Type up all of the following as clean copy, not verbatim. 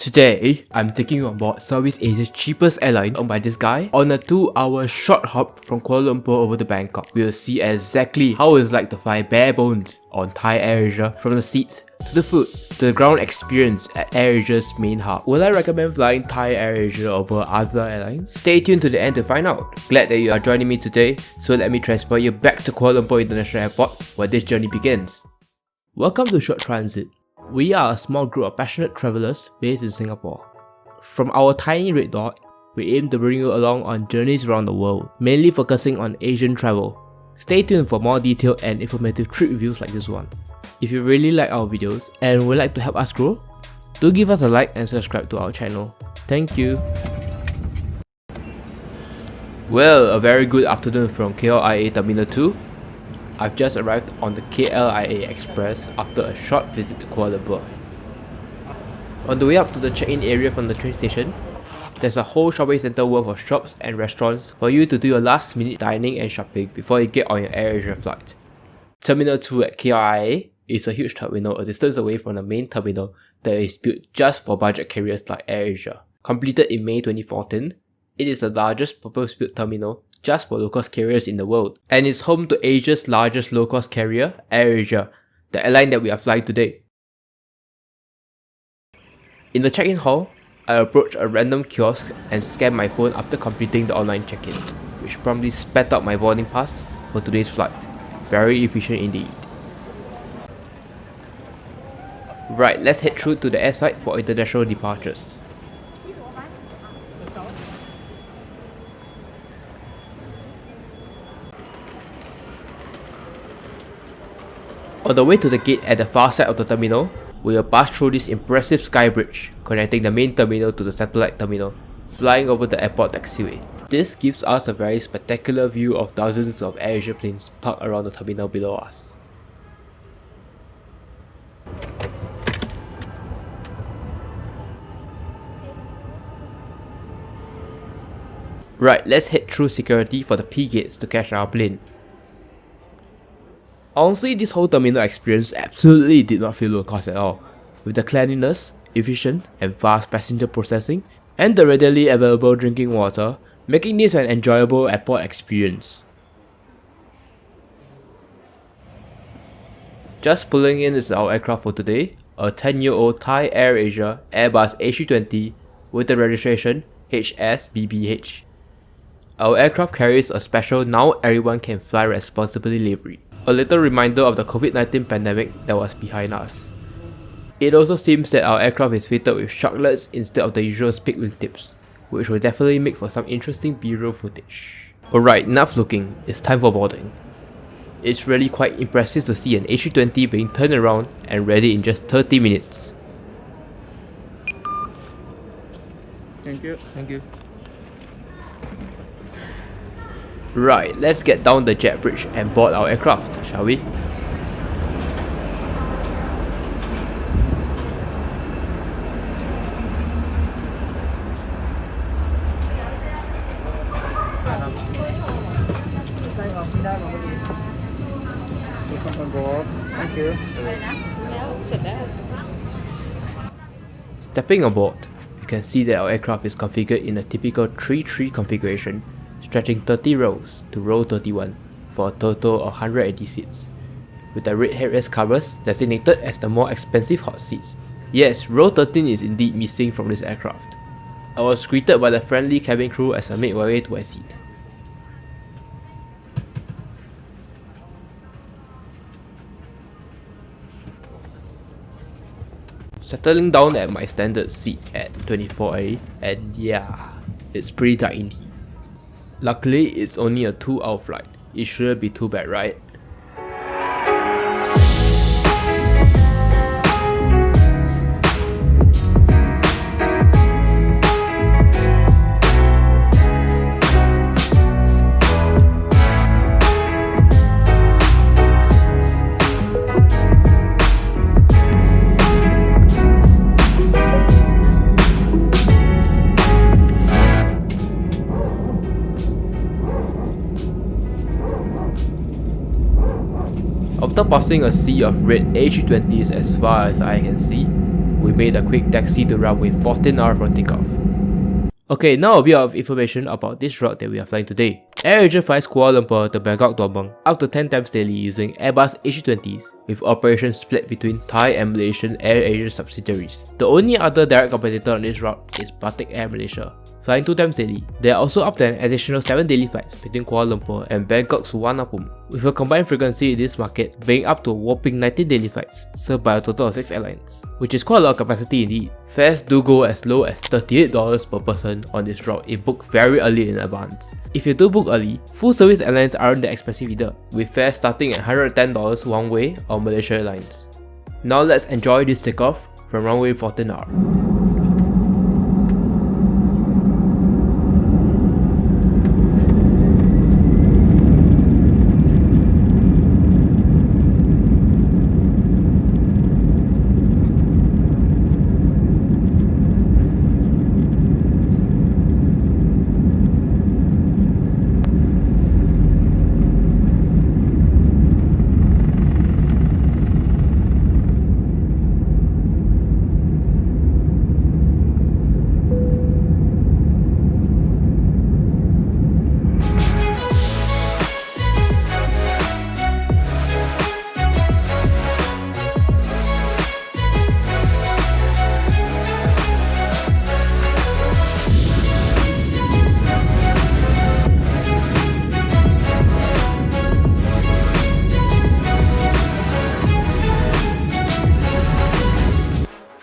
Today, I'm taking you on board Southeast Asia's cheapest airline owned by this guy on a 2-hour short hop from Kuala Lumpur over to Bangkok. We'll see exactly how it's like to fly bare bones on Thai AirAsia, from the seats to the food to the ground experience at AirAsia's main hub. Will I recommend flying Thai AirAsia over other airlines? Stay tuned to the end to find out. Glad that you are joining me today, so let me transport you back to Kuala Lumpur International Airport where this journey begins. Welcome to Short Transit. We are a small group of passionate travellers based in Singapore. From our tiny red dot, we aim to bring you along on journeys around the world, mainly focusing on Asian travel. Stay tuned for more detailed and informative trip reviews like this one. If you really like our videos and would like to help us grow, do give us a like and subscribe to our channel. Thank you. Well, a very good afternoon from KLIA Terminal 2. I've just arrived on the KLIA Express after a short visit to Kuala Lumpur. On the way up to the check-in area from the train station, there's a whole shopping centre worth of shops and restaurants for you to do your last minute dining and shopping before you get on your AirAsia flight. Terminal 2 at KLIA is a huge terminal a distance away from the main terminal that is built just for budget carriers like AirAsia. Completed in May 2014, it is the largest purpose-built terminal just for low-cost carriers in the world, and is home to Asia's largest low-cost carrier, AirAsia, the airline that we are flying today. In the check-in hall, I approached a random kiosk and scanned my phone after completing the online check-in, which promptly spat out my boarding pass for today's flight. Very efficient indeed. Right, let's head through to the airside for international departures. On the way to the gate at the far side of the terminal, we will pass through this impressive sky bridge connecting the main terminal to the satellite terminal, flying over the airport taxiway. This gives us a very spectacular view of dozens of AirAsia planes parked around the terminal below us. Right, let's head through security for the P gates to catch our plane. Honestly, this whole terminal experience absolutely did not feel low cost at all, with the cleanliness, efficient and fast passenger processing, and the readily available drinking water, making this an enjoyable airport experience. Just pulling in is our aircraft for today, a 10-year-old Thai AirAsia Airbus A320 with the registration HSBBH. Our aircraft carries a special "Now Everyone Can Fly Responsibly" livery, a little reminder of the COVID-19 pandemic that was behind us. It also seems that our aircraft is fitted with sharklets instead of the usual spik wingtips, which will definitely make for some interesting B-roll footage. Alright, enough looking, it's time for boarding. It's really quite impressive to see an A320 being turned around and ready in just 30 minutes. Thank you. Right, let's get down the jet bridge and board our aircraft, shall we? Thank you. Stepping aboard, you can see that our aircraft is configured in a typical 3-3 configuration, stretching 30 rows to row 31 for a total of 180 seats, with the red headrest covers designated as the more expensive hot seats. Yes, row 13 is indeed missing from this aircraft. I was greeted by the friendly cabin crew as I made my way to my seat. Settling down at my standard seat at 24A, and yeah, it's pretty tight indeed. Luckily, it's only a 2-hour flight. It shouldn't be too bad, right? After passing a sea of red A320s as far as I can see, we made a quick taxi to runway 14R for takeoff. Okay, now a bit of information about this route that we are flying today. AirAsia flies Kuala Lumpur to Bangkok to up to 10 times daily using Airbus A320s, with operations split between Thai and Malaysian AirAsia subsidiaries. The only other direct competitor on this route is Batik Air Malaysia, flying 2 times daily. There are also up to an additional 7 daily flights between Kuala Lumpur and Bangkok Suvarnabhumi, with a combined frequency in this market being up to a whopping 19 daily flights, served by a total of 6 airlines, which is quite a lot of capacity indeed. Fares do go as low as $38 per person on this route if booked very early in advance. If you do book early, full service airlines aren't that expensive either, with fares starting at $110 one way on Malaysia Airlines. Now let's enjoy this takeoff from runway 14R.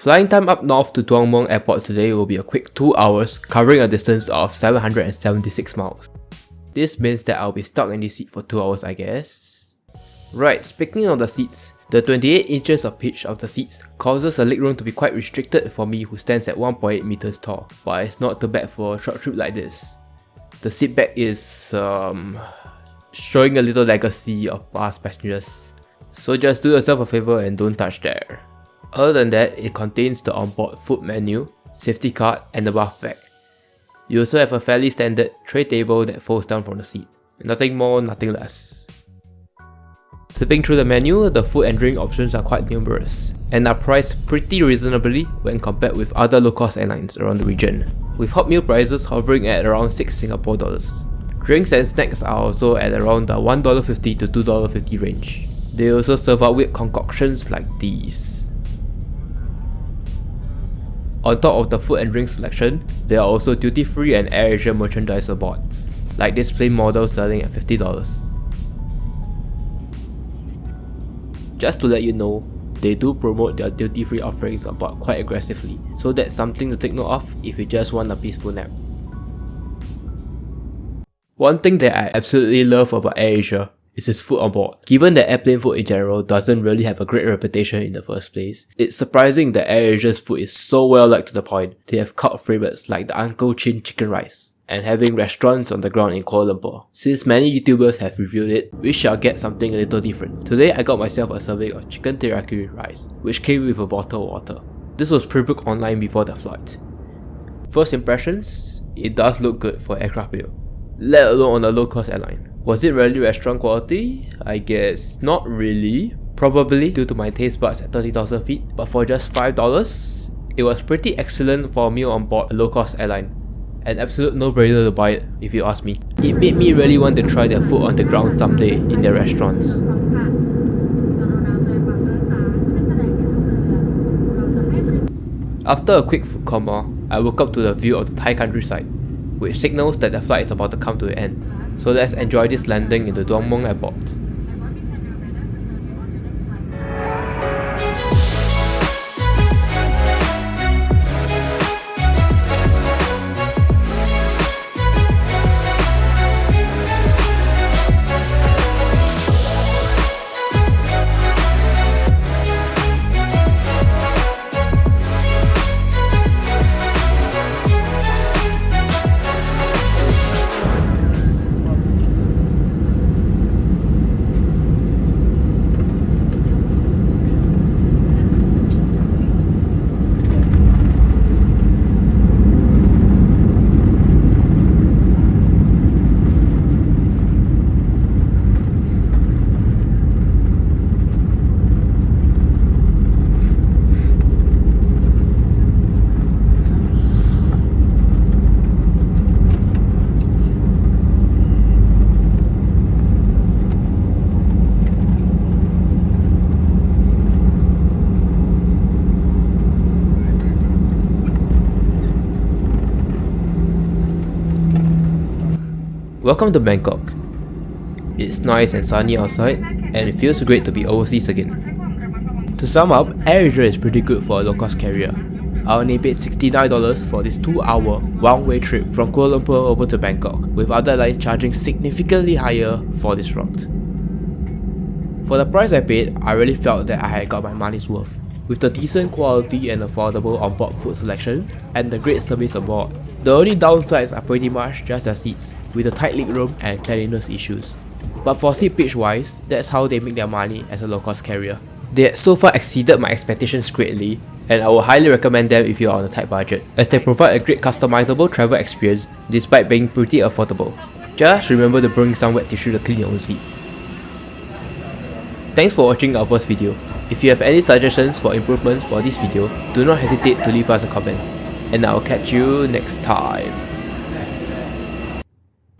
Flying time up north to Tuang Muang Airport today will be a quick 2 hours, covering a distance of 776 miles. This means that I'll be stuck in this seat for 2 hours, I guess. Right, speaking of the seats, the 28 inches of pitch of the seats causes the legroom to be quite restricted for me who stands at 1.8 meters tall, but it's not too bad for a short trip like this. The seat back is showing a little legacy of past passengers, so just do yourself a favor and don't touch there. Other than that, it contains the onboard food menu, safety card, and the bath bag. You also have a fairly standard tray table that folds down from the seat. Nothing more, nothing less. Flipping through the menu, the food and drink options are quite numerous, and are priced pretty reasonably when compared with other low-cost airlines around the region, with hot meal prices hovering at around 6 Singapore dollars. Drinks and snacks are also at around the $1.50 to $2.50 range. They also serve out weird concoctions like these. On top of the food and drink selection, there are also duty-free and AirAsia merchandise aboard, like this plain model selling at $50. Just to let you know, they do promote their duty-free offerings aboard quite aggressively, so that's something to take note of if you just want a peaceful nap. One thing that I absolutely love about AirAsia is its food on board. Given that airplane food in general doesn't really have a great reputation in the first place, it's surprising that AirAsia's food is so well liked to the point they have cult favourites like the Uncle Chin chicken rice, and having restaurants on the ground in Kuala Lumpur. Since many YouTubers have reviewed it, we shall get something a little different. Today I got myself a serving of chicken teriyaki rice, which came with a bottle of water. This was pre-booked online before the flight. First impressions, it does look good for aircraft meal, let alone on a low-cost airline. Was it really restaurant quality? I guess not really, probably due to my taste buds at 30,000 feet, but for just $5, it was pretty excellent for a meal on board a low-cost airline. An absolute no-brainer to buy it, if you ask me. It made me really want to try their food on the ground someday in their restaurants. After a quick food coma, I woke up to the view of the Thai countryside, which signals that the flight is about to come to an end. So let's enjoy this landing into Tuang Muang Airport. Welcome to Bangkok. It's nice and sunny outside, and it feels great to be overseas again. To sum up, AirAsia is pretty good for a low-cost carrier. I only paid $69 for this 2-hour one-way trip from Kuala Lumpur over to Bangkok, with other airlines charging significantly higher for this route. For the price I paid, I really felt that I had got my money's worth. With the decent quality and affordable onboard food selection, and the great service aboard. The only downsides are pretty much just their seats, with the tight legroom and cleanliness issues. But for seat pitch wise, that's how they make their money as a low-cost carrier. They had so far exceeded my expectations greatly, and I would highly recommend them if you are on a tight budget, as they provide a great customizable travel experience despite being pretty affordable. Just remember to bring some wet tissue to clean your own seats. Thanks for watching our first video. If you have any suggestions for improvements for this video, do not hesitate to leave us a comment. And I'll catch you next time.